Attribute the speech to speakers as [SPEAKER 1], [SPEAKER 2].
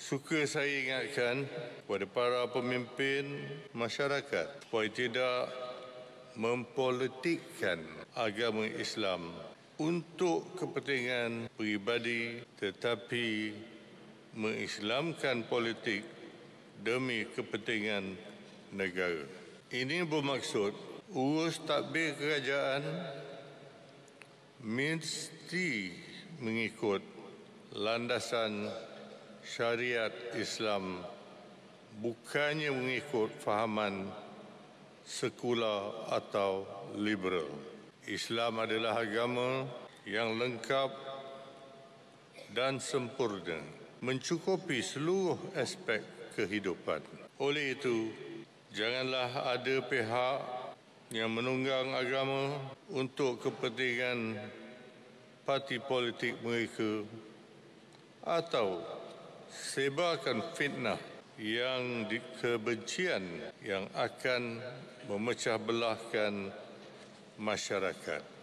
[SPEAKER 1] Suka saya ingatkan kepada para pemimpin masyarakat supaya tidak mempolitikkan agama Islam untuk kepentingan peribadi tetapi mengislamkan politik demi kepentingan negara. Ini bermaksud urus tadbir kerajaan mesti mengikut landasan syariat Islam, bukannya mengikut fahaman sekular atau liberal. Islam adalah agama yang lengkap dan sempurna, mencukupi seluruh aspek kehidupan. Oleh itu, janganlah ada pihak yang menunggang agama untuk kepentingan parti politik mereka atau sebarkan fitnah yang kebencian yang akan memecah belahkan masyarakat.